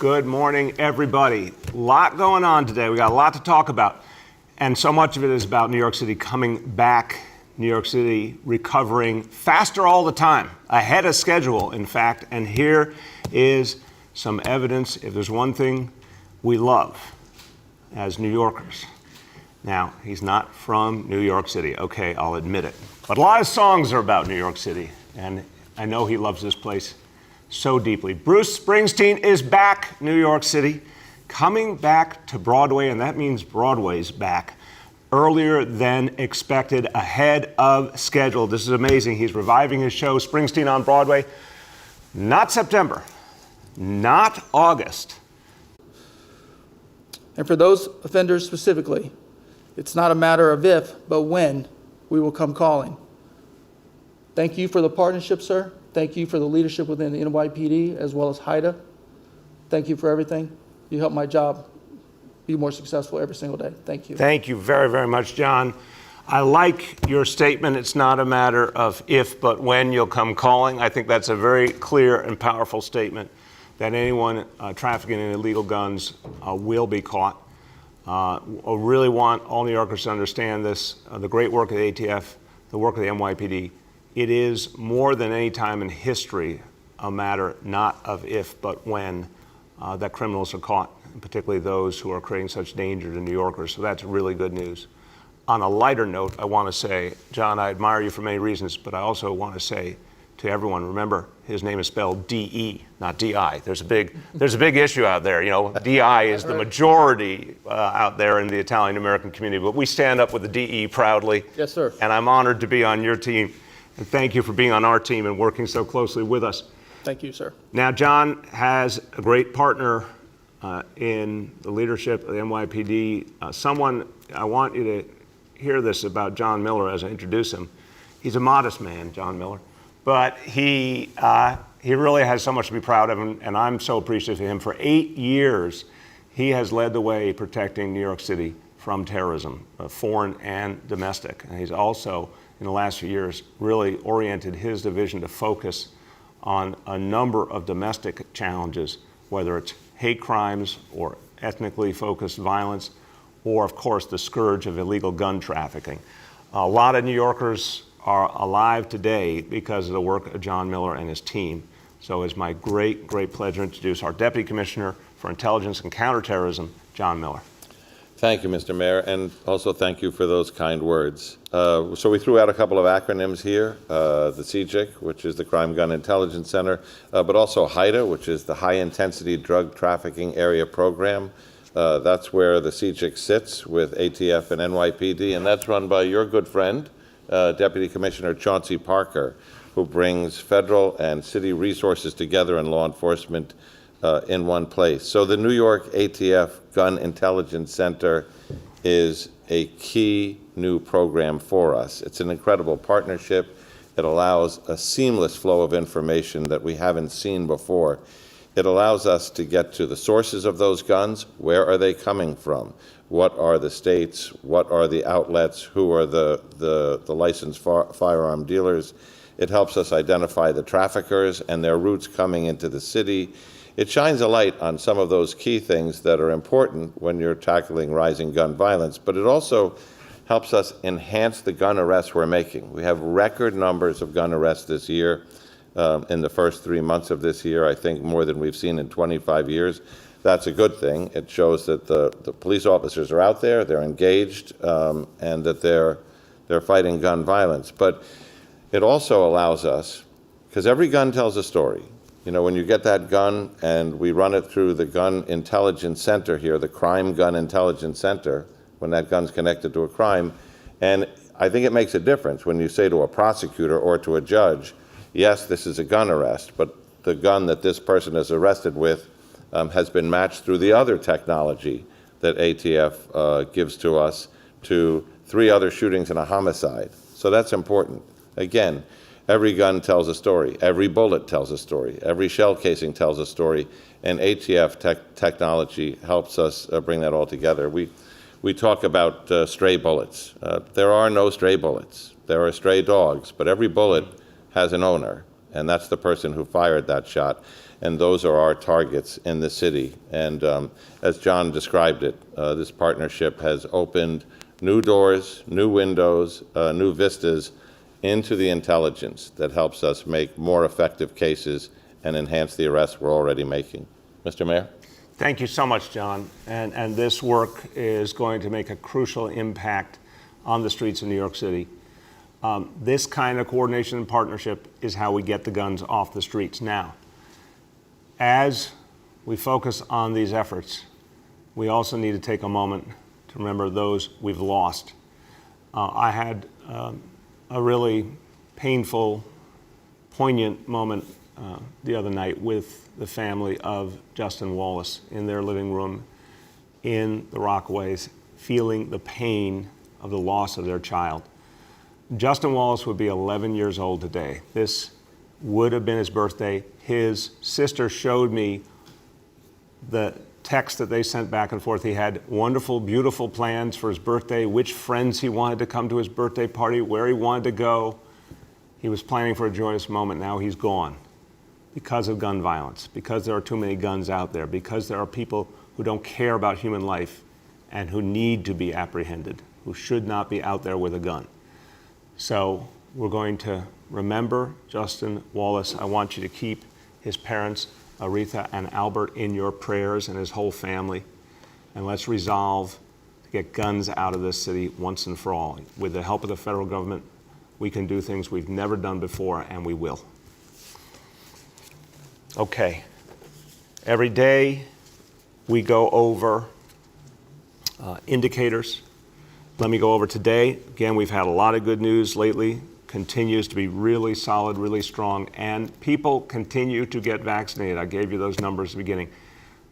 Good morning, everybody. A lot going on today. We got a lot to talk about. And so much of it is about New York City coming back, New York City recovering faster all the time, ahead of schedule, in fact. And here is some evidence, if there's one thing we love as New Yorkers. Now, he's not from New York City. Okay, I'll admit it. But a lot of songs are about New York City. And I know he loves this place so deeply. Bruce Springsteen is back, New York City, coming back to Broadway, and that means Broadway's back, earlier than expected, ahead of schedule. This is amazing. He's reviving his show, Springsteen on Broadway, not September, not August. And for those offenders specifically, it's not a matter of if, but when we will come calling. Thank you for the partnership, sir. Thank you for the leadership within the NYPD as well as HIDA. Thank you for everything. You help my job be more successful every single day. Thank you. Thank you very, very much, John. I like your statement. It's not a matter of if, but when you'll come calling. I think that's a very clear and powerful statement that anyone trafficking in illegal guns will be caught. I really want all New Yorkers to understand this, the great work of the ATF, the work of the NYPD. It is more than any time in history a matter not of if, but when that criminals are caught, and particularly those who are creating such danger to New Yorkers. So that's really good news. On a lighter note, I want to say, John, I admire you for many reasons, but I also want to say to everyone, remember, his name is spelled D-E, not D-I. There's a big issue out there. You know, D-I is the majority out there in the Italian-American community, but we stand up with the D-E proudly. Yes, sir. And I'm honored to be on your team. And thank you for being on our team and working so closely with us. Thank you, sir. Now, John has a great partner in the leadership of the NYPD. I want you to hear this about John Miller as I introduce him. He's a modest man, John Miller, but he really has so much to be proud of, and I'm so appreciative of him. For 8 years, he has led the way protecting New York City from terrorism, foreign and domestic. And he's also, in the last few years, really oriented his division to focus on a number of domestic challenges, whether it's hate crimes or ethnically focused violence, or of course the scourge of illegal gun trafficking. A lot of New Yorkers are alive today because of the work of John Miller and his team. So it's my great, great pleasure to introduce our Deputy Commissioner for Intelligence and Counterterrorism, John Miller. Thank you, Mr. Mayor, and also thank you for those kind words. So we threw out a couple of acronyms here, the CJIC, which is the Crime Gun Intelligence Center, but also HIDA, which is the High Intensity Drug Trafficking Area Program. That's where the CJIC sits with ATF and NYPD, and that's run by your good friend, Deputy Commissioner Chauncey Parker, who brings federal and city resources together in law enforcement in one place. So the New York ATF Gun Intelligence Center is a key new program for us. It's an incredible partnership. It allows a seamless flow of information that we haven't seen before. It allows us to get to the sources of those guns. Where are they coming from? What are the states? What are the outlets? Who are the licensed firearm dealers? It helps us identify the traffickers and their routes coming into the city. It shines a light on some of those key things that are important when you're tackling rising gun violence, but it also helps us enhance the gun arrests we're making. We have record numbers of gun arrests this year. In the first 3 months of this year, I think more than we've seen in 25 years. That's a good thing. It shows that the police officers are out there, they're engaged, and that they're fighting gun violence. But it also allows us, because every gun tells a story. You know, when you get that gun and we run it through the Gun Intelligence Center here, the Crime Gun Intelligence Center, when that gun's connected to a crime, and I think it makes a difference when you say to a prosecutor or to a judge, yes, this is a gun arrest, but the gun that this person is arrested with has been matched through the other technology that ATF gives to us to 3 other shootings and a homicide. So that's important. Again, every gun tells a story. Every bullet tells a story. Every shell casing tells a story. And ATF technology helps us bring that all together. We talk about stray bullets. There are no stray bullets. There are stray dogs, but every bullet has an owner, and that's the person who fired that shot. and those are our targets in the city. And as John described it, this partnership has opened new doors, new windows, new vistas into the intelligence that helps us make more effective cases and enhance the arrests we're already making. Mr. Mayor? Thank you so much, John. And this work is going to make a crucial impact on the streets of New York City. This kind of coordination and partnership is how we get the guns off the streets. Now, as we focus on these efforts, we also need to take a moment to remember those we've lost. I had a really painful, poignant moment the other night with the family of Justin Wallace in their living room in the Rockaways, feeling the pain of the loss of their child. Justin Wallace would be 11 years old today. This would have been his birthday. His sister showed me the text that they sent back and forth. He had wonderful, beautiful plans for his birthday, which friends he wanted to come to his birthday party, where he wanted to go. He was planning for a joyous moment. Now he's gone because of gun violence, because there are too many guns out there, because there are people who don't care about human life and who need to be apprehended, who should not be out there with a gun. So we're going to remember Justin Wallace. I want you to keep his parents, Aretha and Albert, in your prayers, and his whole family. And let's resolve to get guns out of this city once and for all. With the help of the federal government, we can do things we've never done before, and we will. Okay. Every day we go over indicators. Let me go over today. Again, we've had a lot of good news lately. Continues to be really solid, really strong, and people continue to get vaccinated. I gave you those numbers at the beginning.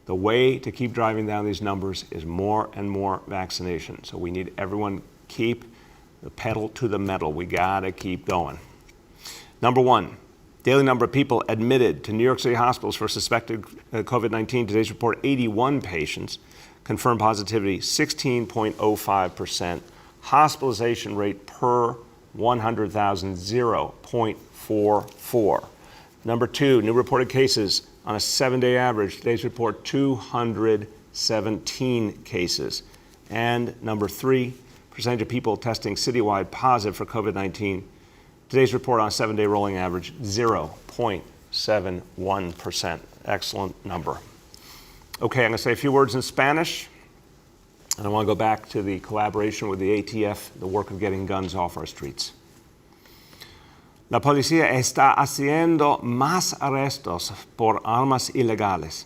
The way to keep driving down these numbers is more and more vaccination. So we need everyone keep the pedal to the metal. We gotta keep going. Number one, daily number of people admitted to New York City hospitals for suspected COVID-19. Today's report, 81 patients. Confirmed positivity, 16.05%. Hospitalization rate per 100,000, 0.44. Number two, new reported cases on a 7-day average. Today's report, 217 cases. And number three, percentage of people testing citywide positive for COVID-19. Today's report on a 7-day rolling average, 0.71%. Excellent number. Okay, I'm going to say a few words in Spanish, and I want to go back to the collaboration with the ATF, the work of getting guns off our streets. La policía está haciendo más arrestos por armas ilegales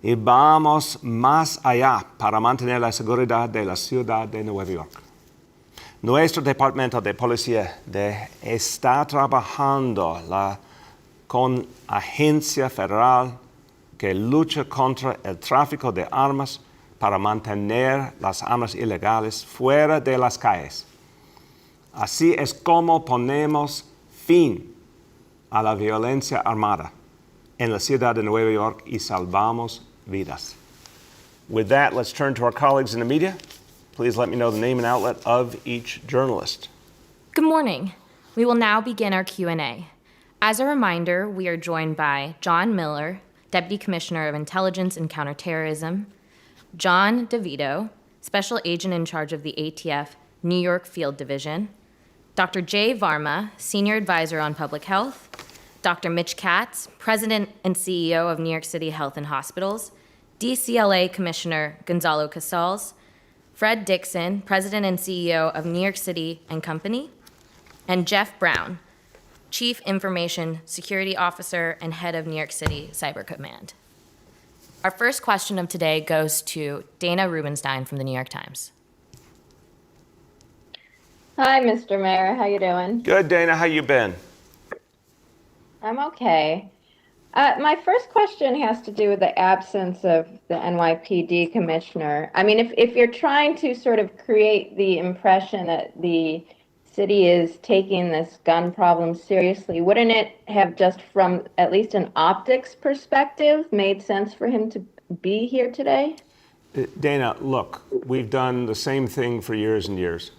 y vamos más allá para mantener la seguridad de la ciudad de Nueva York. Nuestro departamento de policía está trabajando con agencia federal que lucha contra el tráfico de armas para mantener las armas ilegales fuera de las calles. Así es como ponemos fin a la violencia armada en la ciudad de Nueva York y salvamos vidas. With that, let's turn to our colleagues in the media. Please let me know the name and outlet of each journalist. Good morning. We will now begin our Q&A. As a reminder, we are joined by John Miller, Deputy Commissioner of Intelligence and Counterterrorism, John DeVito, Special Agent in charge of the ATF New York Field Division, Dr. Jay Varma, Senior Advisor on Public Health, Dr. Mitch Katz, President and CEO of New York City Health and Hospitals, DCLA Commissioner Gonzalo Casals, Fred Dixon, President and CEO of New York City and Company, and Jeff Brown, Chief Information Security Officer and Head of New York City Cyber Command. Our first question of today goes to Dana Rubenstein from the New York Times. Hi, Mr. Mayor. How you doing? Good, Dana. How you been? I'm okay. My first question has to do with the absence of the NYPD commissioner. I mean, if you're trying to sort of create the impression that the city is taking this gun problem seriously, wouldn't it have, just from at least an optics perspective, made sense for him to be here today? Dana, look, we've done the same thing for years and years.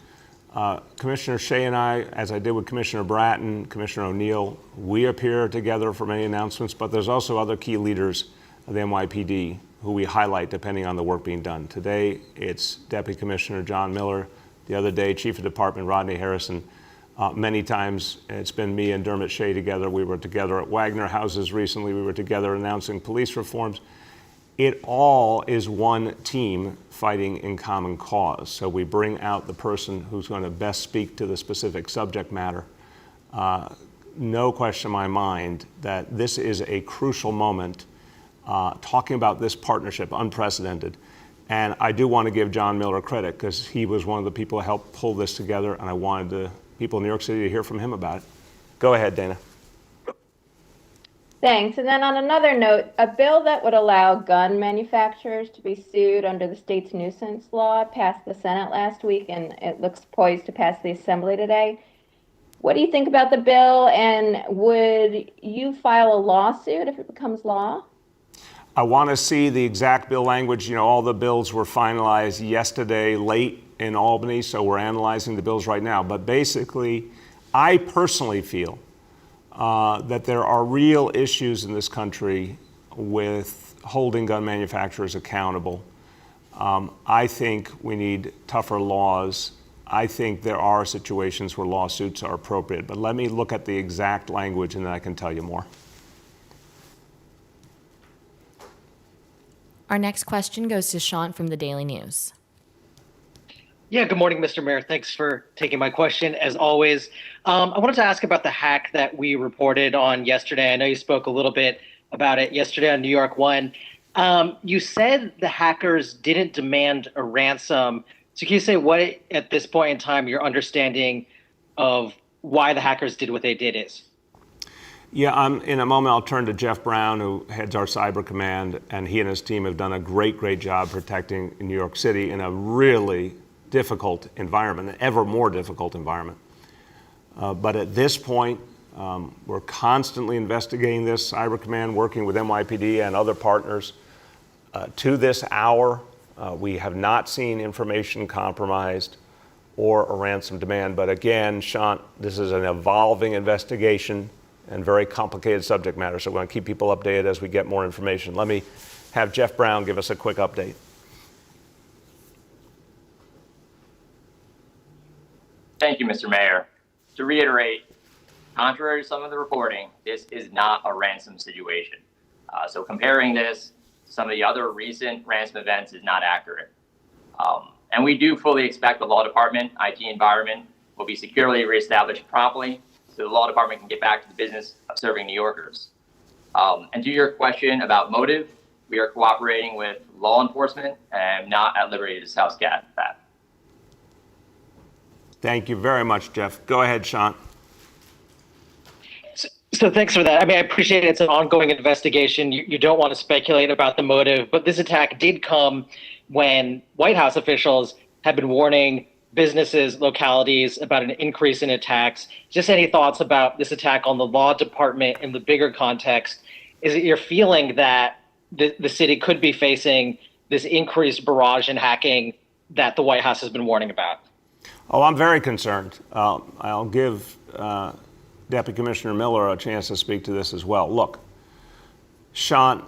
Commissioner Shea and I, as I did with Commissioner Bratton, Commissioner O'Neill, we appear together for many announcements, but there's also other key leaders of the NYPD who we highlight depending on the work being done. Today, it's Deputy Commissioner John Miller. The other day, Chief of Department Rodney Harrison. Many times, it's been me and Dermot Shea together. We were together at Wagner Houses recently. We were together announcing police reforms. It all is one team fighting in common cause. So we bring out the person who's going to best speak to the specific subject matter. No question in my mind that this is a crucial moment, talking about this partnership, unprecedented. And I do want to give John Miller credit because he was one of the people who helped pull this together, and I wanted the people in New York City to hear from him about it. Go ahead, Dana. Thanks. And then on another note, a bill that would allow gun manufacturers to be sued under the state's nuisance law passed the Senate last week, and it looks poised to pass the Assembly today. What do you think about the bill, and would you file a lawsuit if it becomes law? I want to see the exact bill language. You know, all the bills were finalized yesterday late in Albany, so we're analyzing the bills right now. But basically, I personally feel that there are real issues in this country with holding gun manufacturers accountable. I think we need tougher laws. I think there are situations where lawsuits are appropriate. But let me look at the exact language and then I can tell you more. Our next question goes to Sean from the Daily News. Yeah, good morning, Mr. Mayor. Thanks for taking my question, as always. I wanted to ask about the hack that we reported on yesterday. I know you spoke a little bit about it yesterday on New York One. You said the hackers didn't demand a ransom. So can you say what, at this point in time, your understanding of why the hackers did what they did is? Yeah, in a moment, I'll turn to Jeff Brown, who heads our cyber command, and he and his team have done a great job protecting New York City in a really difficult environment, an ever more difficult environment. But at this point, we're constantly investigating this. Cyber Command working with NYPD and other partners. To this hour, we have not seen information compromised or a ransom demand. But again, Sean, this is an evolving investigation and very complicated subject matter. So we're going to keep people updated as we get more information. Let me have Jeff Brown give us a quick update. Thank you, Mr. Mayor. To reiterate, contrary to some of the reporting, this is not a ransom situation. So comparing this to some of the other recent ransom events is not accurate. And we do fully expect the law department, IT environment will be securely reestablished promptly so the law department can get back to the business of serving New Yorkers. And to your question about motive, we are cooperating with law enforcement and not at liberty to discuss that. Thank you very much, Jeff. Go ahead, Sean. So thanks for that. I mean, I appreciate it's an ongoing investigation. You don't want to speculate about the motive, but this attack did come when White House officials have been warning businesses, localities about an increase in attacks. Just any thoughts about this attack on the law department in the bigger context? Is it your feeling that the city could be facing this increased barrage in hacking that the White House has been warning about? Oh, I'm very concerned. I'll give Deputy Commissioner Miller a chance to speak to this as well. Look, Sean,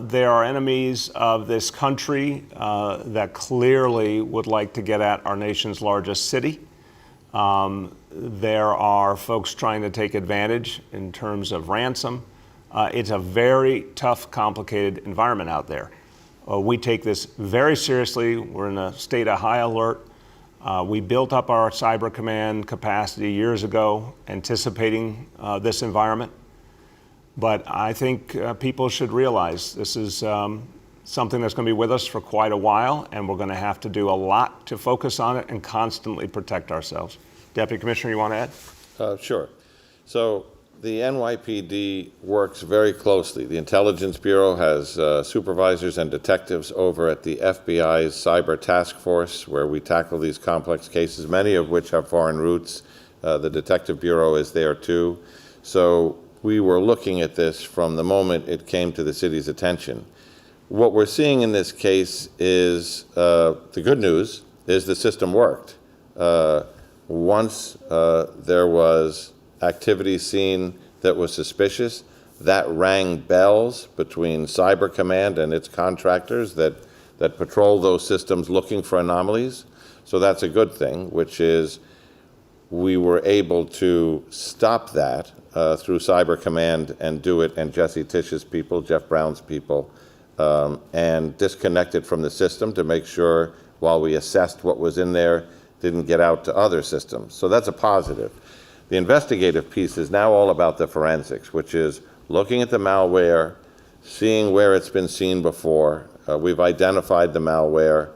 there are enemies of this country that clearly would like to get at our nation's largest city. There are folks trying to take advantage in terms of ransom. It's a very tough, complicated environment out there. We take this very seriously. We're in a state of high alert. We built up our cyber command capacity years ago, anticipating this environment. But I think people should realize this is something that's going to be with us for quite a while, and we're going to have to do a lot to focus on it and constantly protect ourselves. Deputy Commissioner, you want to add? Sure. So the NYPD works very closely. The Intelligence Bureau has supervisors and detectives over at the FBI's Cyber Task Force, where we tackle these complex cases, many of which have foreign roots. The Detective Bureau is there too. So we were looking at this from the moment it came to the city's attention. What we're seeing in this case is, the good news is the system worked. once there was activity seen that was suspicious, that rang bells between Cyber Command and its contractors that patrol those systems looking for anomalies. So that's a good thing, which is we were able to stop that through Cyber Command and do it, and Jesse Tisch's people, Jeff Brown's people, and disconnect it from the system to make sure while we assessed what was in there, didn't get out to other systems. So that's a positive. The investigative piece is now all about the forensics, which is looking at the malware, seeing where it's been seen before. We've identified the malware.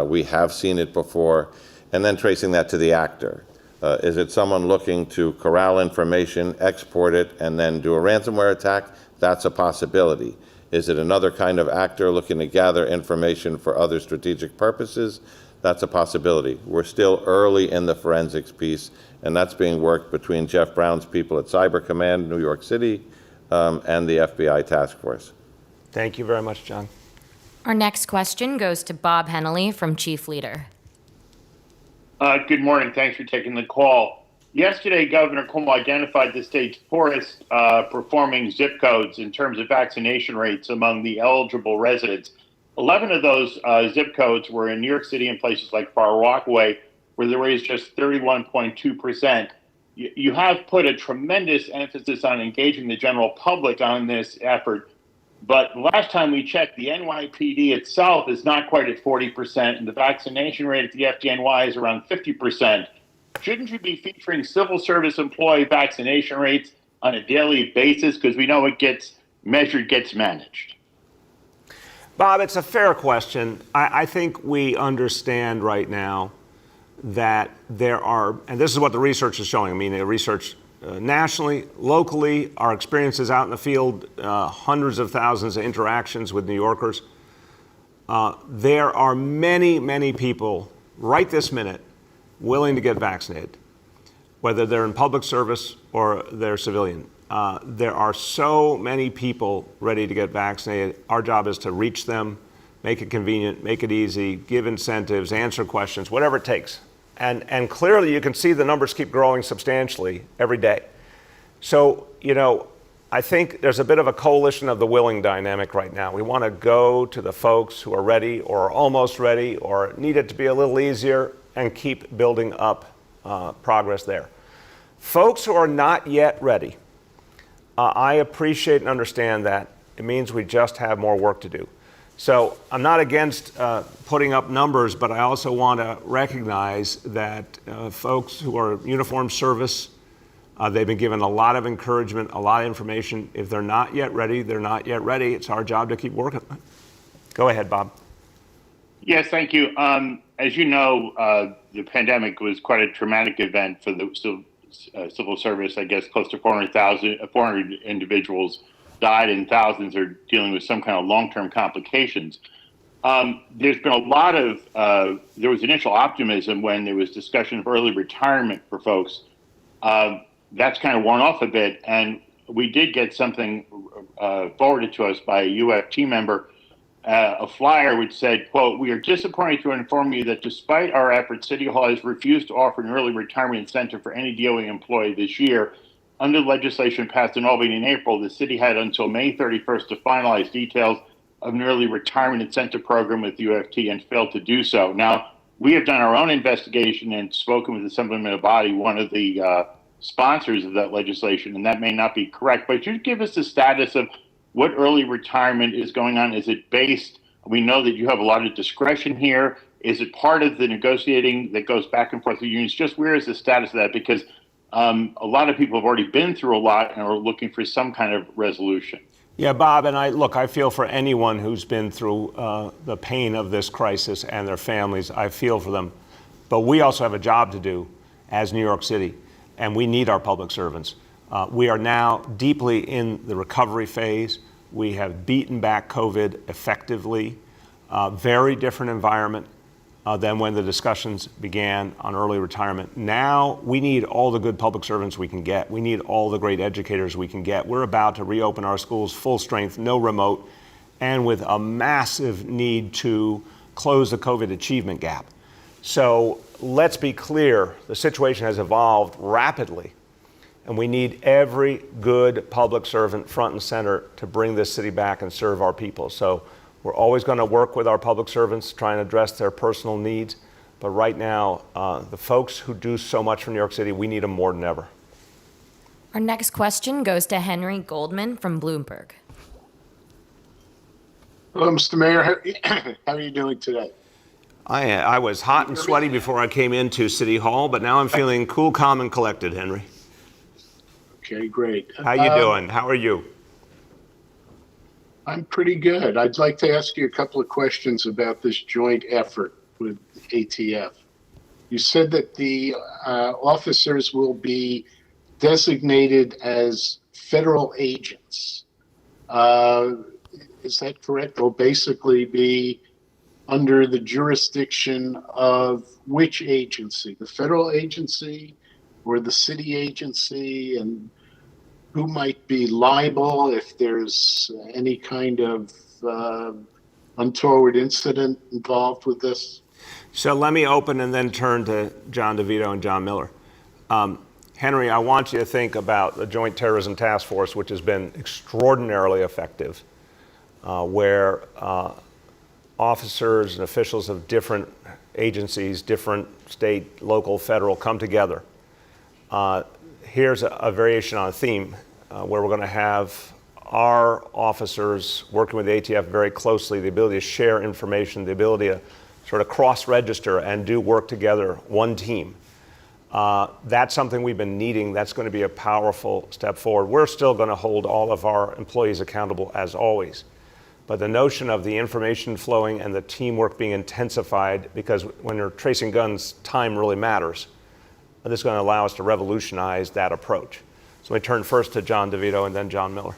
We have seen it before, and then tracing that to the actor. Is it someone looking to corral information, export it, and then do a ransomware attack? That's a possibility. Is it another kind of actor looking to gather information for other strategic purposes? That's a possibility. We're still early in the forensics piece, and that's being worked between Jeff Brown's people at Cyber Command, New York City, and the FBI task force. Thank you very much, John. Our next question goes to Bob Hennelly from Chief Leader. Good morning. Thanks for taking the call. Yesterday, Governor Cuomo identified the state's poorest performing zip codes in terms of vaccination rates among the eligible residents. 11 of those zip codes were in New York City and places like Far Rockaway, where the rate is just 31.2%. You have put a tremendous emphasis on engaging the general public on this effort. But last time we checked, the NYPD itself is not quite at 40%, and the vaccination rate at the FDNY is around 50%. Shouldn't you be featuring civil service employee vaccination rates on a daily basis? Because we know what gets measured gets managed. Bob, it's a fair question. I think we understand right now that there are, and this is what the research is showing. I mean, the research nationally, locally, our experiences out in the field, hundreds of thousands of interactions with New Yorkers. There are many, many people right this minute willing to get vaccinated, whether they're in public service or they're civilian. There are so many people ready to get vaccinated. Our job is to reach them, make it convenient, make it easy, give incentives, answer questions, whatever it takes. And clearly you can see the numbers keep growing substantially every day. So, I think there's a bit of a coalition of the willing dynamic right now. We want to go to the folks who are ready or are almost ready or need it to be a little easier and keep building up progress there. Folks who are not yet ready, I appreciate and understand that. It means we just have more work to do. So I'm not against putting up numbers, but I also want to recognize that folks who are uniformed service, they've been given a lot of encouragement, a lot of information. If they're not yet ready, they're not yet ready. It's our job to keep working. Go ahead, Bob. Yes, thank you. As you know, the pandemic was quite a traumatic event for the civil service. I guess close to 400 individuals died and thousands are dealing with some kind of long-term complications. There's been a lot of, there was initial optimism when there was discussion of early retirement for folks. That's kind of worn off a bit, and we did get something forwarded to us by a UFT member, a flyer which said, quote, "We are disappointed to inform you that despite our efforts, City Hall has refused to offer an early retirement incentive for any DOE employee this year. Under legislation passed in Albany in April, the city had until May 31st to finalize details of an early retirement incentive program with UFT and failed to do so." Now, we have done our own investigation and spoken with the Assemblyman Abadi, one of the sponsors of that legislation, and that may not be correct. But you give us the status of what early retirement is going on. Is it based? We know that you have a lot of discretion here. Is it part of the negotiating that goes back and forth with unions? Just where is the status of that? Because a lot of people have already been through a lot and are looking for some kind of resolution. Yeah, Bob, and I feel for anyone who's been through the pain of this crisis and their families. I feel for them. But we also have a job to do as New York City, and we need our public servants. We are now deeply in the recovery phase. We have beaten back COVID effectively. Very different environment than when the discussions began on early retirement. Now we need all the good public servants we can get. We need all the great educators we can get. We're about to reopen our schools full strength, no remote, and with a massive need to close the COVID achievement gap. So let's be clear, the situation has evolved rapidly, and we need every good public servant front and center to bring this city back and serve our people. So we're always going to work with our public servants, trying to address their personal needs. But right now, the folks who do so much for New York City, we need them more than ever. Our next question goes to Henry Goldman from Bloomberg. Hello, Mr. Mayor. How are you doing today? I was hot and sweaty before I came into City Hall, but now I'm feeling cool, calm, and collected, Henry. Okay, great. How you doing? How are you? I'm pretty good. I'd like to ask you a couple of questions about this joint effort with ATF. You said that the officers will be designated as federal agents. Is that correct? They'll basically be under the jurisdiction of which agency? The federal agency or the city agency? And who might be liable if there's any kind of untoward incident involved with this? So let me open and then turn to John DeVito and John Miller. Henry, I want you to think about the Joint Terrorism Task Force, which has been extraordinarily effective, where officers and officials of different agencies, different state, local, federal, come together. Here's a variation on a theme where we're going to have our officers working with the ATF very closely, the ability to share information, the ability to sort of cross-register and do work together, one team. That's something we've been needing. That's going to be a powerful step forward. We're still going to hold all of our employees accountable as always. But the notion of the information flowing and the teamwork being intensified, because when you're tracing guns, time really matters. This is going to allow us to revolutionize that approach. So we turn first to John DeVito and then John Miller.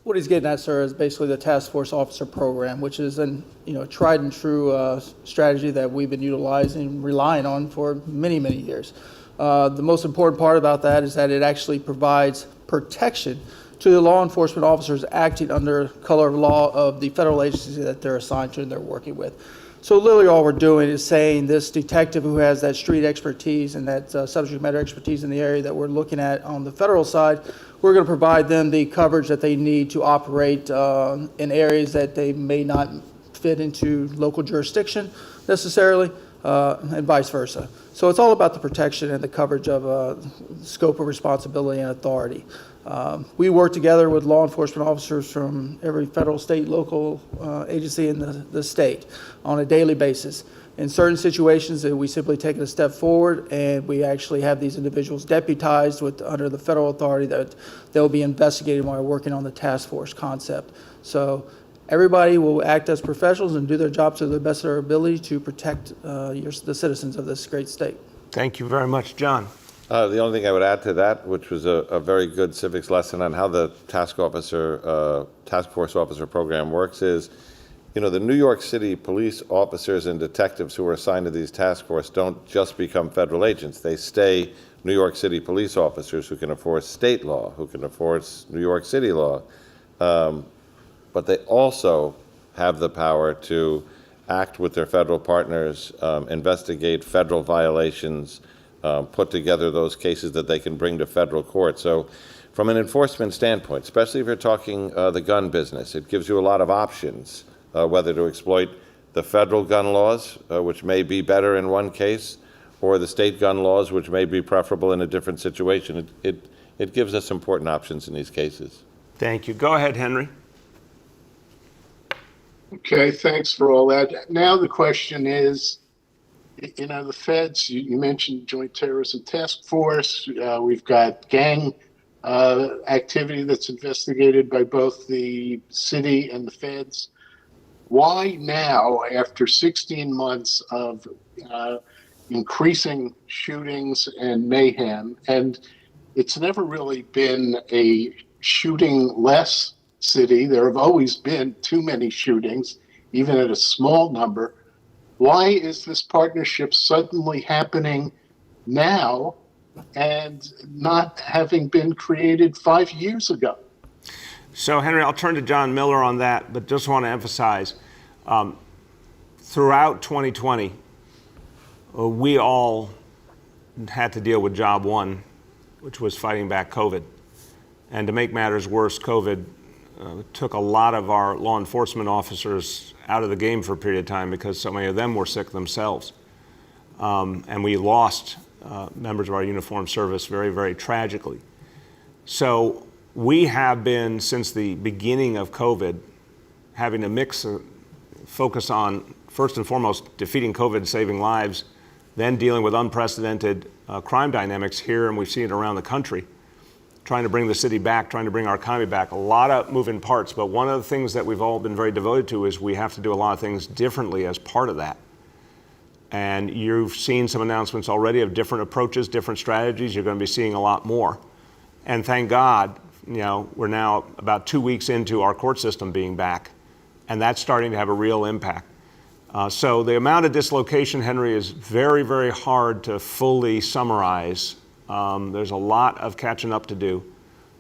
What he's getting at, sir, is basically the task force officer program, which is a tried and true strategy that we've been utilizing and relying on for many, many years. The most important part about that is that it actually provides protection to the law enforcement officers acting under color of law of the federal agency that they're assigned to and they're working with. So literally all we're doing is saying this detective who has that street expertise and that subject matter expertise in the area that we're looking at on the federal side, we're going to provide them the coverage that they need to operate in areas that they may not fit into local jurisdiction necessarily, and vice versa. So it's all about the protection and the coverage of scope of responsibility and authority. We work together with law enforcement officers from every federal, state, local agency in the state on a daily basis. In certain situations, we simply take it a step forward, and we actually have these individuals deputized under the federal authority that they'll be investigating while we're working on the task force concept. So everybody will act as professionals and do their job to the best of their ability to protect the citizens of this great state. Thank you very much, John. The only thing I would add to that, which was a very good civics lesson on how the task force officer program works, is, the New York City police officers and detectives who are assigned to these task force don't just become federal agents. They stay New York City police officers who can enforce state law, who can enforce New York City law. But they also have the power to act with their federal partners, investigate federal violations, put together those cases that they can bring to federal court. So from an enforcement standpoint, especially if you're talking the gun business, it gives you a lot of options, whether to exploit the federal gun laws, which may be better in one case, or the state gun laws, which may be preferable in a different situation. It gives us important options in these cases. Thank you. Go ahead, Henry. Okay, thanks for all that. Now the question is, the feds, you mentioned Joint Terrorism Task Force. We've got gang activity that's investigated by both the city and the feds. Why now, after 16 months of increasing shootings and mayhem, and it's never really been a shooting-less city. There have always been too many shootings, even at a small number. Why is this partnership suddenly happening now and not having been created 5 years ago? So, Henry, I'll turn to John Miller on that, but just want to emphasize, throughout 2020, we all had to deal with job one, which was fighting back COVID. And to make matters worse, COVID took a lot of our law enforcement officers out of the game for a period of time because so many of them were sick themselves. And we lost members of our uniformed service very, very tragically. So we have been, since the beginning of COVID, having a focus on, first and foremost, defeating COVID, saving lives, then dealing with unprecedented crime dynamics here, and we've seen it around the country, trying to bring the city back, trying to bring our economy back. A lot of moving parts, but one of the things that we've all been very devoted to is we have to do a lot of things differently as part of that. And you've seen some announcements already of different approaches, different strategies. You're going to be seeing a lot more. And thank God, we're now about 2 weeks into our court system being back, and that's starting to have a real impact. So the amount of dislocation, Henry, is very, very hard to fully summarize. There's a lot of catching up to do,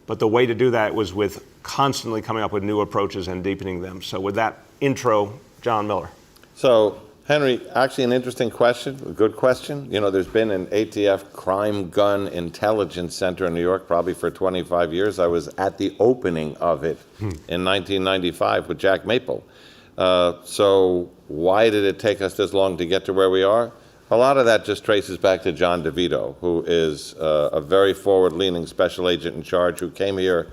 but the way to do that was with constantly coming up with new approaches and deepening them. So with that intro, John Miller. So, Henry, actually an interesting question, a good question. There's been an ATF Crime Gun Intelligence Center in New York probably for 25 years. I was at the opening of it in 1995 with Jack Maple. So why did it take us this long to get to where we are? A lot of that just traces back to John DeVito, who is a very forward-leaning special agent in charge who came here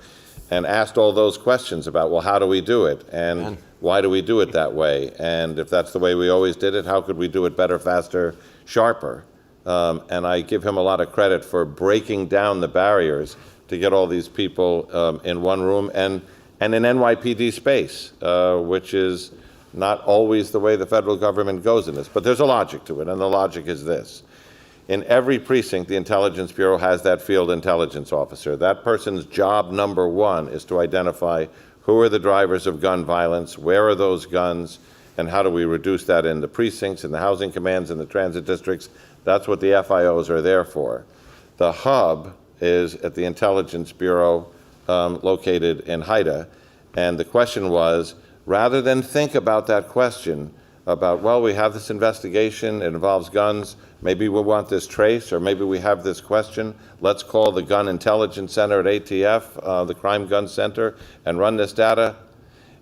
and asked all those questions about, well, how do we do it? And why do we do it that way? And if that's the way we always did it, how could we do it better, faster, sharper? And I give him a lot of credit for breaking down the barriers to get all these people in one room and in NYPD space, which is not always the way the federal government goes in this. But there's a logic to it, and the logic is this. In every precinct, the Intelligence Bureau has that field intelligence officer. That person's job number one is to identify who are the drivers of gun violence, where are those guns, and how do we reduce that in the precincts, in the housing commands, in the transit districts. That's what the FIOs are there for. The hub is at the Intelligence Bureau located in Haida, and the question was, rather than think about that question about, well, we have this investigation, it involves guns, maybe we want this trace, or maybe we have this question, let's call the Gun Intelligence Center at ATF, the Crime Gun Center, and run this data.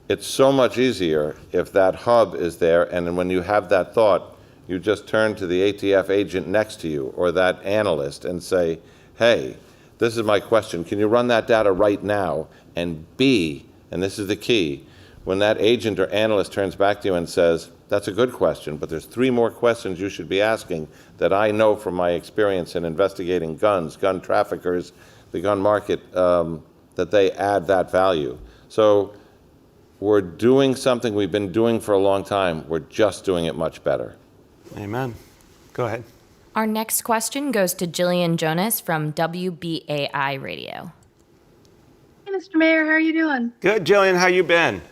It's so much easier if that hub is there, and when you have that thought, you just turn to the ATF agent next to you, or that analyst, and say, hey, this is my question, can you run that data right now? And B, and this is the key, when that agent or analyst turns back to you and says, that's a good question, but there's 3 more questions you should be asking that I know from my experience in investigating guns, gun traffickers, the gun market, that they add that value. So we're doing something we've been doing for a long time. We're just doing it much better. Amen. Go ahead. Our next question goes to Jillian Jonas from WBAI Radio. Hey, Mr. Mayor, how are you doing? Good, Jillian. How you been?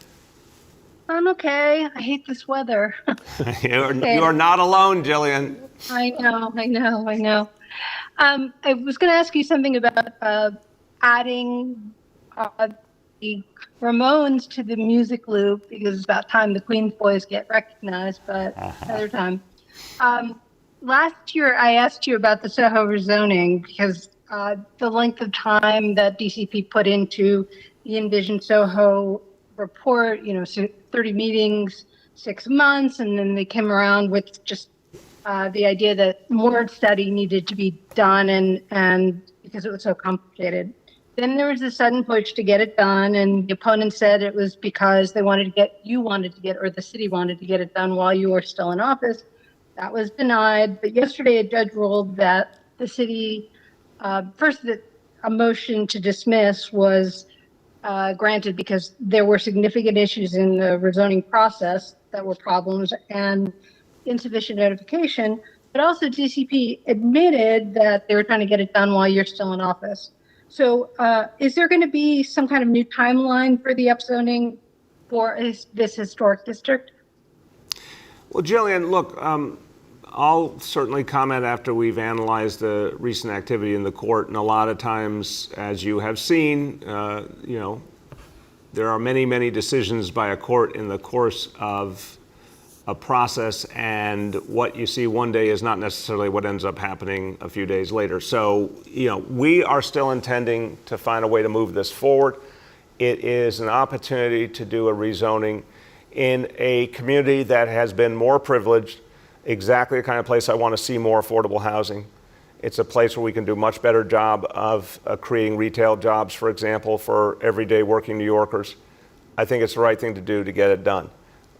I'm okay. I hate this weather. You are not alone, Jillian. I know. I was going to ask you something about adding the Ramones to the music loop, because it's about time the Queens boys get recognized, but another time. Last year, I asked you about the Soho rezoning because the length of time that DCP put into the Envision Soho report, 30 meetings, 6 months, and then they came around with just the idea that more study needed to be done, and because it was so complicated. Then there was a sudden push to get it done, and the opponent said it was because the city wanted to get it done while you were still in office. That was denied, but yesterday a judge ruled that the city, first that a motion to dismiss was granted because there were significant issues in the rezoning process that were problems and insufficient notification, but also DCP admitted that they were trying to get it done while you're still in office. So is there going to be some kind of new timeline for the upzoning for this historic district? Well, Jillian, look, I'll certainly comment after we've analyzed the recent activity in the court, and a lot of times, as you have seen, there are many, many decisions by a court in the course of a process, and what you see one day is not necessarily what ends up happening a few days later. So, we are still intending to find a way to move this forward. It is an opportunity to do a rezoning in a community that has been more privileged, exactly the kind of place I want to see more affordable housing. It's a place where we can do a much better job of creating retail jobs, for example, for everyday working New Yorkers. I think it's the right thing to do to get it done.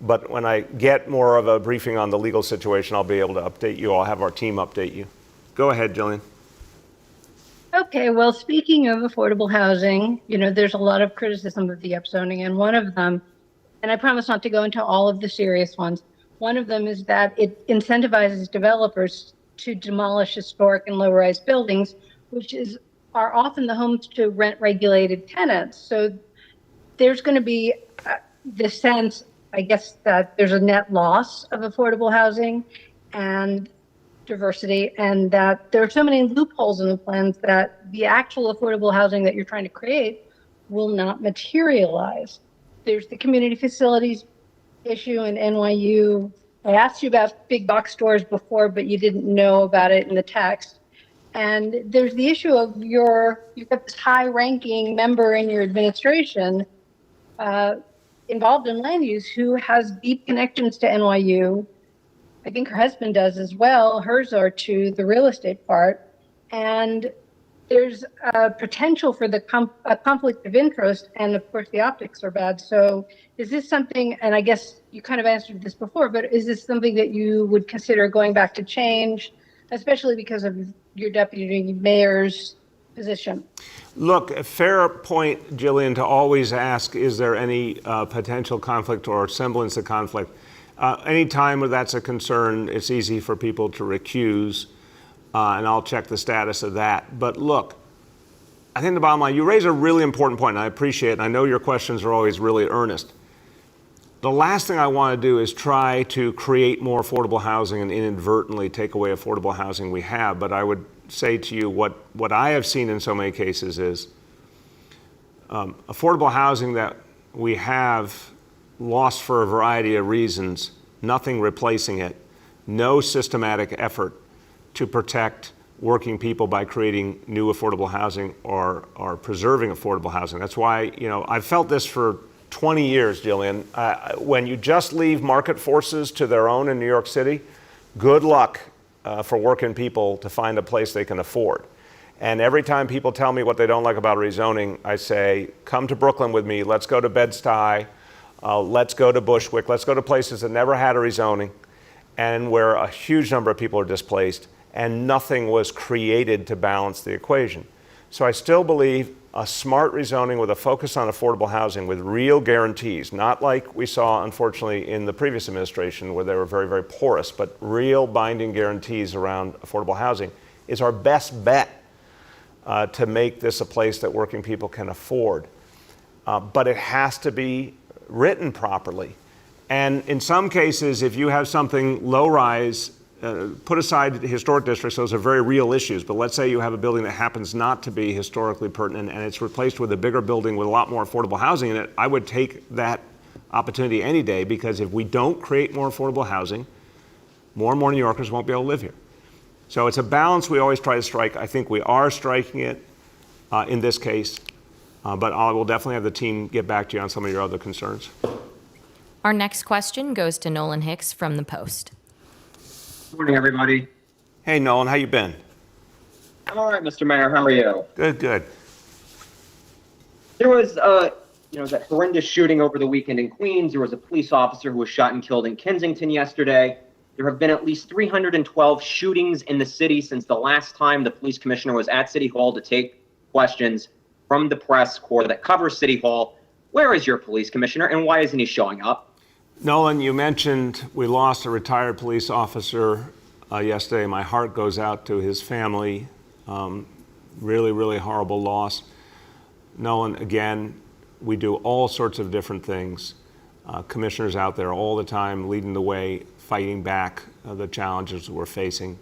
But when I get more of a briefing on the legal situation, I'll be able to update you. I'll have our team update you. Go ahead, Jillian. Okay, well, speaking of affordable housing, there's a lot of criticism of the upzoning, and one of them, and I promise not to go into all of the serious ones, one of them is that it incentivizes developers to demolish historic and low-rise buildings, which are often the homes to rent-regulated tenants. So there's going to be the sense, I guess, that there's a net loss of affordable housing and diversity, and that there are so many loopholes in the plans that the actual affordable housing that you're trying to create will not materialize. There's the community facilities issue in NYU. I asked you about big box stores before, but you didn't know about it in the text. And there's the issue of you've got this high-ranking member in your administration involved in land use who has deep connections to NYU. I think her husband does as well. Hers are to the real estate part. And there's a potential for the conflict of interest. And of course, the optics are bad. So is this something, and I guess you kind of answered this before, but is this something that you would consider going back to change, especially because of your deputy mayor's position? Look, a fair point, Jillian, to always ask, is there any potential conflict or semblance of conflict? Anytime where that's a concern, it's easy for people to recuse, and I'll check the status of that. But look, I think the bottom line, you raise a really important point, and I appreciate it, and I know your questions are always really earnest. The last thing I want to do is try to create more affordable housing and inadvertently take away affordable housing we have, but I would say to you what I have seen in so many cases is affordable housing that we have lost for a variety of reasons, nothing replacing it, no systematic effort to protect working people by creating new affordable housing or preserving affordable housing. That's why, I've felt this for 20 years, Jillian. When you just leave market forces to their own in New York City, good luck for working people to find a place they can afford. And every time people tell me what they don't like about rezoning, I say, come to Brooklyn with me, let's go to Bed-Stuy, let's go to Bushwick, let's go to places that never had a rezoning and where a huge number of people are displaced and nothing was created to balance the equation. So I still believe a smart rezoning with a focus on affordable housing with real guarantees, not like we saw, unfortunately, in the previous administration where they were very, very porous, but real binding guarantees around affordable housing is our best bet to make this a place that working people can afford. But it has to be written properly. And in some cases, if you have something low-rise, put aside historic districts, those are very real issues, but let's say you have a building that happens not to be historically pertinent and it's replaced with a bigger building with a lot more affordable housing in it, I would take that opportunity any day, because if we don't create more affordable housing, more and more New Yorkers won't be able to live here. So it's a balance we always try to strike. I think we are striking it in this case, but I will definitely have the team get back to you on some of your other concerns. Our next question goes to Nolan Hicks from The Post. Morning, everybody. Hey, Nolan, how you been? I'm all right, Mr. Mayor. How are you? Good, good. There was, that horrendous shooting over the weekend in Queens. There was a police officer who was shot and killed in Kensington yesterday. There have been at least 312 shootings in the city since the last time the police commissioner was at City Hall to take questions from the press corps that covers City Hall. Where is your police commissioner, and why isn't he showing up? Nolan, you mentioned we lost a retired police officer yesterday. My heart goes out to his family. Really, really horrible loss. Nolan, again, we do all sorts of different things. Commissioners out there all the time leading the way, fighting back the challenges we're facing.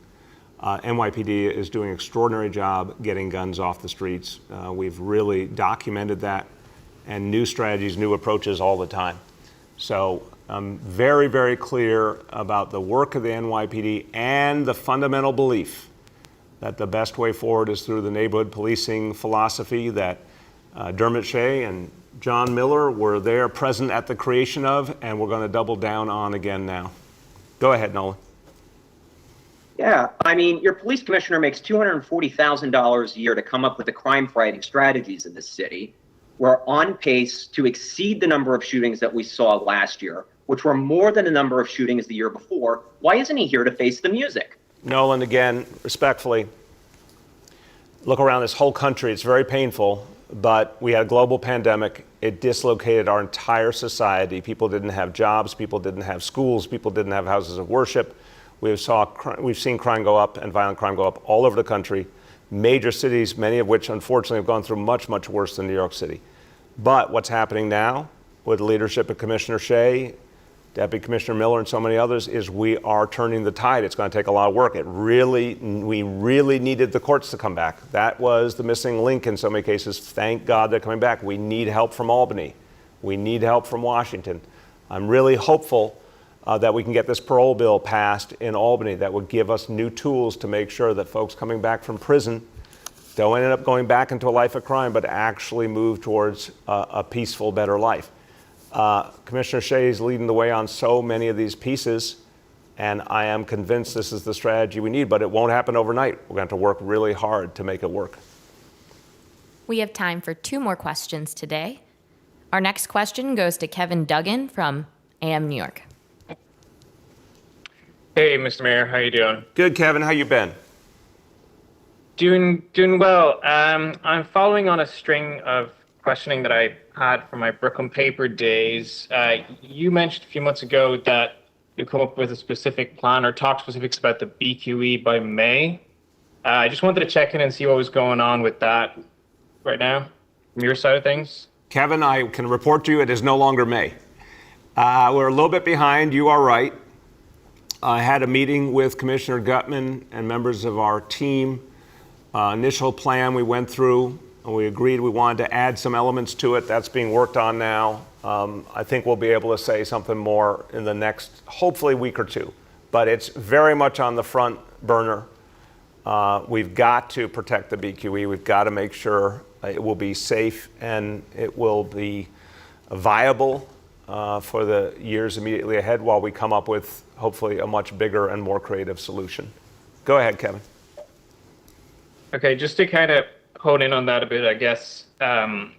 NYPD is doing an extraordinary job getting guns off the streets. We've really documented that, and new strategies, new approaches all the time. So I'm very, very clear about the work of the NYPD and the fundamental belief that the best way forward is through the neighborhood policing philosophy that Dermot Shea and John Miller were there present at the creation of, and we're going to double down on again now. Go ahead, Nolan. Yeah, I mean, your police commissioner makes $240,000 a year to come up with the crime fighting strategies in this city. We're on pace to exceed the number of shootings that we saw last year, which were more than the number of shootings the year before. Why isn't he here to face the music? Nolan, again, respectfully, look around this whole country. It's very painful, but we had a global pandemic. It dislocated our entire society. People didn't have jobs. People didn't have schools. People didn't have houses of worship. We've seen crime go up and violent crime go up all over the country. Major cities, many of which unfortunately have gone through much, much worse than New York City. But what's happening now with the leadership of Commissioner Shea, Deputy Commissioner Miller, and so many others is we are turning the tide. It's going to take a lot of work. We really needed the courts to come back. That was the missing link in so many cases. Thank God they're coming back. We need help from Albany. We need help from Washington. I'm really hopeful that we can get this parole bill passed in Albany that would give us new tools to make sure that folks coming back from prison don't end up going back into a life of crime, but actually move towards a peaceful, better life. Commissioner Shea is leading the way on so many of these pieces, and I am convinced this is the strategy we need, but it won't happen overnight. We're going to have to work really hard to make it work. We have time for 2 more questions today. Our next question goes to Kevin Duggan from AM New York. Hey, Mr. Mayor, how you doing? Good, Kevin. How you been? Doing well. I'm following on a string of questioning that I had from my Brooklyn paper days. You mentioned a few months ago that you come up with a specific plan or talk specifics about the BQE by May. I just wanted to check in and see what was going on with that right now from your side of things. Kevin, I can report to you it is no longer May. We're a little bit behind. You are right. I had a meeting with Commissioner Gutman and members of our team. Initial plan we went through, and we agreed we wanted to add some elements to it. That's being worked on now. I think we'll be able to say something more in the next, hopefully, week or 2. But it's very much on the front burner. We've got to protect the BQE. We've got to make sure it will be safe and it will be viable for the years immediately ahead while we come up with, hopefully, a much bigger and more creative solution. Go ahead, Kevin. Okay, just to kind of hone in on that a bit, I guess, would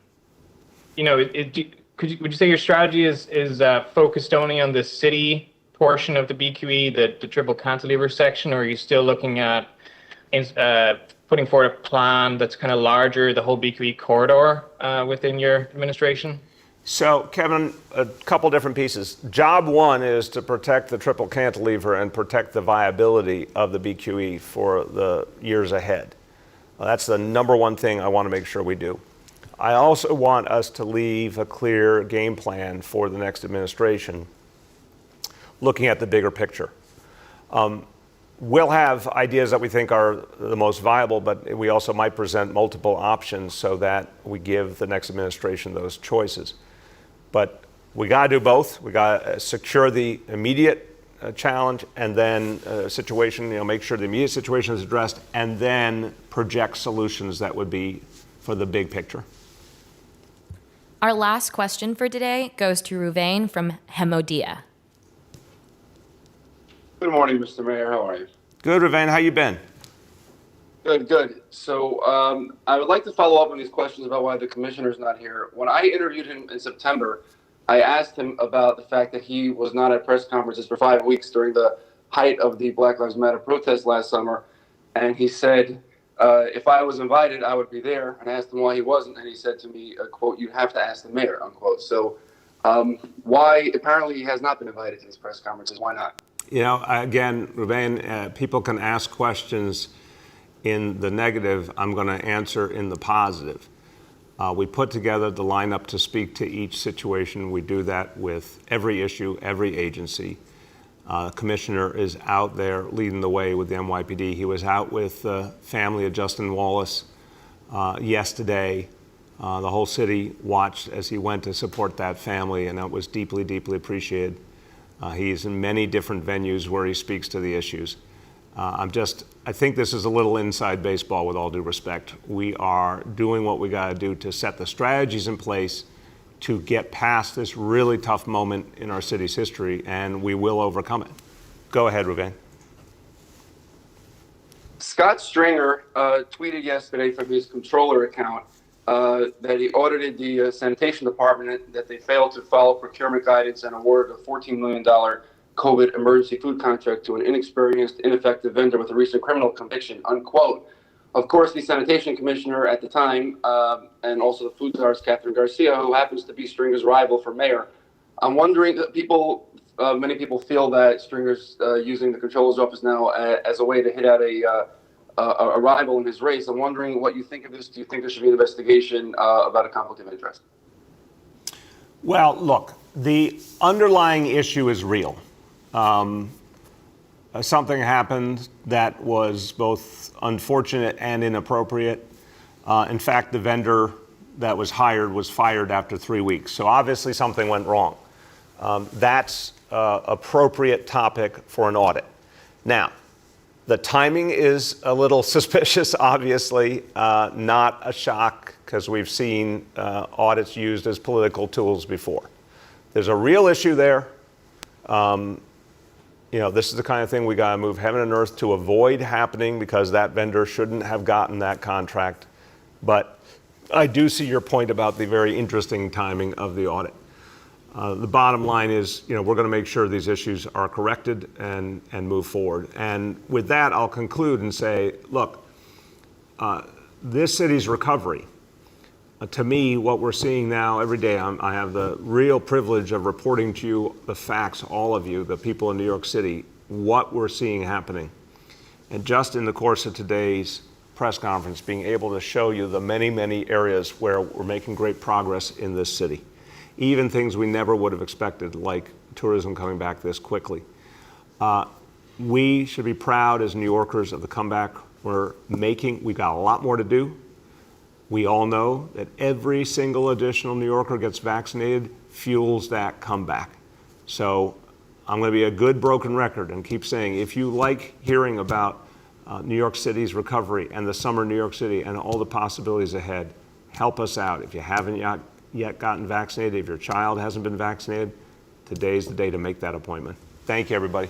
you say your strategy is focused only on the city portion of the BQE, the triple cantilever section, or are you still looking at putting forward a plan that's kind of larger, the whole BQE corridor within your administration? So, Kevin, a couple different pieces. Job 1 is to protect the triple cantilever and protect the viability of the BQE for the years ahead. That's the number 1 thing I want to make sure we do. I also want us to leave a clear game plan for the next administration, looking at the bigger picture. We'll have ideas that we think are the most viable, but we also might present multiple options so that we give the next administration those choices. But we got to do both. We got to secure the immediate challenge and then situation, make sure the immediate situation is addressed and then project solutions that would be for the big picture. Our last question for today goes to Ruvain from Hemodia. Good morning, Mr. Mayor. How are you? Good, Ruvain. How you been? Good. So I would like to follow up on these questions about why the commissioner's not here. When I interviewed him in September, I asked him about the fact that he was not at press conferences for 5 weeks during the height of the Black Lives Matter protest last summer. And he said, if I was invited, I would be there. And I asked him why he wasn't. And he said to me, quote, "You have to ask the mayor," unquote. So why, apparently he has not been invited to these press conferences. Why not? Again, Ruvain, people can ask questions in the negative. I'm going to answer in the positive. We put together the lineup to speak to each situation. We do that with every issue, every agency. Commissioner is out there leading the way with the NYPD. He was out with the family of Justin Wallace yesterday. The whole city watched as he went to support that family, and that was deeply, deeply appreciated. He's in many different venues where he speaks to the issues. I think this is a little inside baseball with all due respect. We are doing what we got to do to set the strategies in place to get past this really tough moment in our city's history, and we will overcome it. Go ahead, Ruben. Scott Stringer tweeted yesterday from his controller account that he audited the sanitation department, that they failed to follow procurement guidance and awarded a $14 million COVID emergency food contract to an inexperienced, ineffective vendor with a recent criminal conviction, unquote. Of course, the sanitation commissioner at the time, and also the food czar's Catherine Garcia, who happens to be Stringer's rival for mayor. I'm wondering, many people feel that Stringer's using the controller's office now as a way to hit out a rival in his race. I'm wondering what you think of this. Do you think there should be an investigation about a conflict of interest? Well, look, the underlying issue is real. Something happened that was both unfortunate and inappropriate. In fact, the vendor that was hired was fired after 3 weeks. So obviously something went wrong. That's appropriate topic for an audit. Now, the timing is a little suspicious, obviously, not a shock, because we've seen audits used as political tools before. There's a real issue there. This is the kind of thing we got to move heaven and earth to avoid happening, because that vendor shouldn't have gotten that contract. But I do see your point about the very interesting timing of the audit. The bottom line is, we're going to make sure these issues are corrected and move forward. And with that, I'll conclude and say, look, this city's recovery, to me, what we're seeing now every day, I have the real privilege of reporting to you the facts, all of you, the people in New York City, what we're seeing happening. And just in the course of today's press conference, being able to show you the many, many areas where we're making great progress in this city. Even things we never would have expected, like tourism coming back this quickly. We should be proud as New Yorkers of the comeback we're making. We've got a lot more to do. We all know that every single additional New Yorker gets vaccinated fuels that comeback. So I'm going to be a good broken record and keep saying, if you like hearing about New York City's recovery and the summer in New York City and all the possibilities ahead, help us out. If you haven't yet gotten vaccinated, if your child hasn't been vaccinated, today's the day to make that appointment. Thank you, everybody.